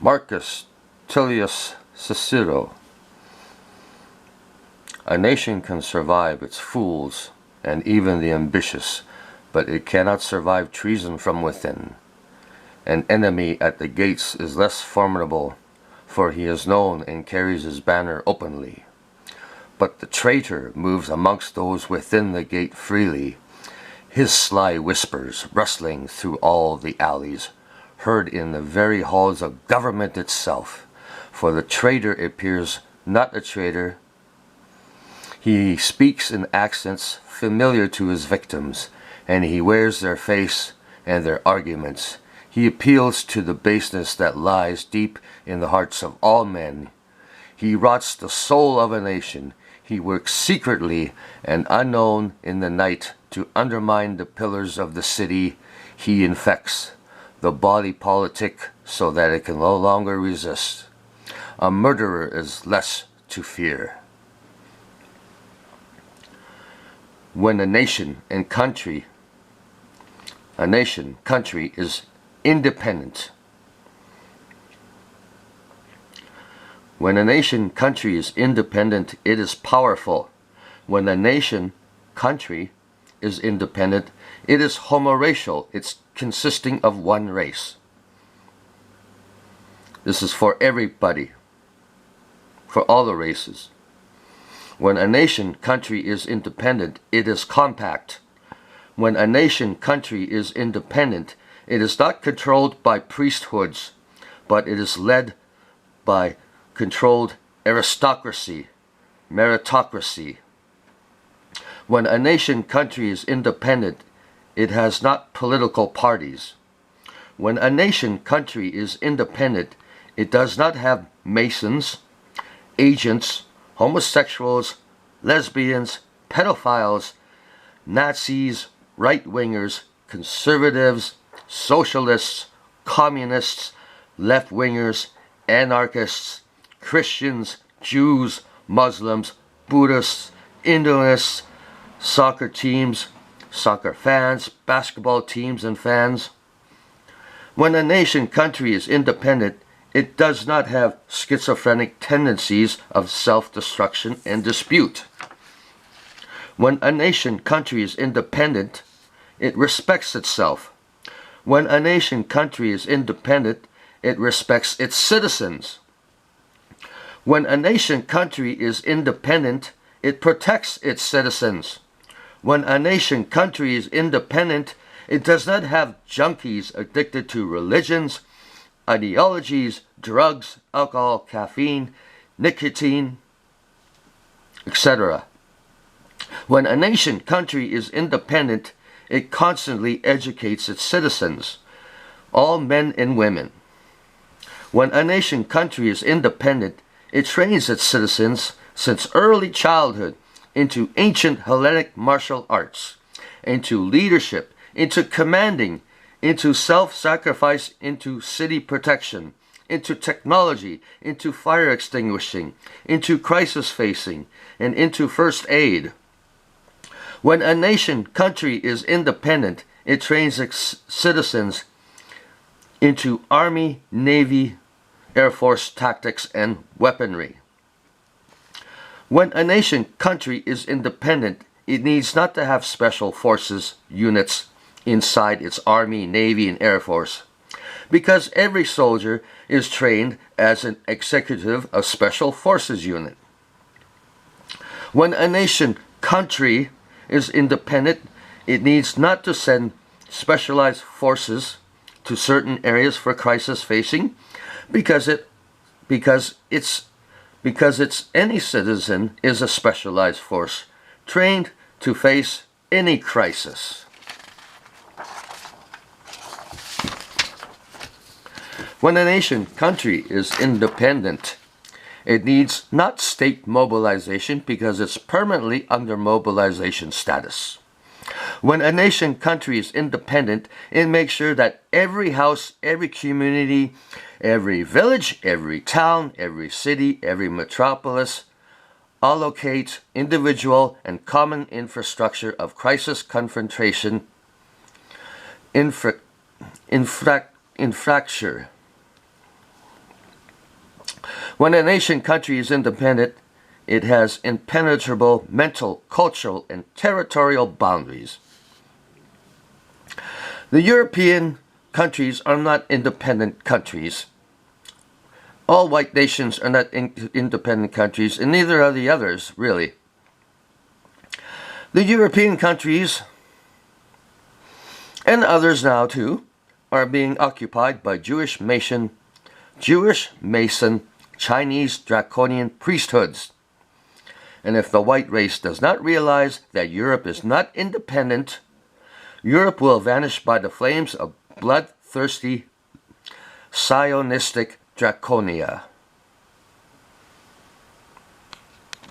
Marcus Tullius Cicero. A nation can survive its fools and even the ambitious, but it cannot survive treason from within. An enemy at the gates is less formidable, for he is known and carries his banner openly. But the traitor moves amongst those within the gate freely, his sly whispers rustling through all the alleys, heard in the very halls of government itself. For the traitor appears not a traitor. He speaks in accents familiar to his victims, and he wears their face and their arguments. He appeals to the baseness that lies deep in the hearts of all men. He rots the soul of a nation. He works secretly and unknown in the night to undermine the pillars of the city. He infects the body politic so that it can no longer resist. A murderer is less to fear. When a nation, country is independent. When a nation, country is independent, it is powerful. When a nation, country is independent, it is homoracial. It's consisting of one race. This is for everybody, for all the races. When a nation, country is independent, it is compact. When a nation, country is independent, it is not controlled by priesthoods, but it is led by controlled aristocracy, meritocracy. When a nation, country is independent, it has not political parties. When a nation, country is independent, it does not have Masons, agents, homosexuals, lesbians, pedophiles, Nazis, right-wingers, conservatives, socialists, communists, left-wingers, anarchists, Christians, Jews, Muslims, Buddhists, Hinduists, soccer teams, soccer fans, basketball teams and fans. When a nation, country is independent, it does not have schizophrenic tendencies of self-destruction and dispute. When a nation, country is independent, it respects itself. When a nation, country is independent, it respects its citizens. When a nation, country is independent, it protects its citizens. When a nation, country is independent, it does not have junkies addicted to religions, ideologies, drugs, alcohol, caffeine, nicotine, etc. When a nation, country is independent, it constantly educates its citizens, all men and women. When a nation, country is independent, it trains its citizens since early childhood into ancient Hellenic martial arts, into leadership, into commanding, into self-sacrifice, into city protection, into technology, into fire extinguishing, into crisis facing, and into first aid. When a nation, country is independent, it trains its citizens into Army, Navy, Air Force tactics and weaponry. When a nation, country is independent, it needs not to have special forces units inside its Army, Navy, and Air Force, because every soldier is trained as an executive of Special Forces unit. When a nation, country is independent, it needs not to send specialized forces to certain areas for crisis facing, because any citizen is a specialized force trained to face any crisis. When a nation, country is independent, it needs not state mobilization because it's permanently under mobilization status. When a nation, country is independent, it makes sure that every house, every community, every village, every town, every city, every metropolis allocate individual and common infrastructure of crisis confrontation, infrastructure When a nation country is independent, it has impenetrable mental, cultural, and territorial boundaries. The European countries are not independent countries. All white nations are not independent countries, and neither are the others, really. The European countries, and others now too, are being occupied by Jewish Mason, Chinese draconian priesthoods. And if the white race does not realize that Europe is not independent, Europe will vanish by the flames of bloodthirsty Zionistic Draconia.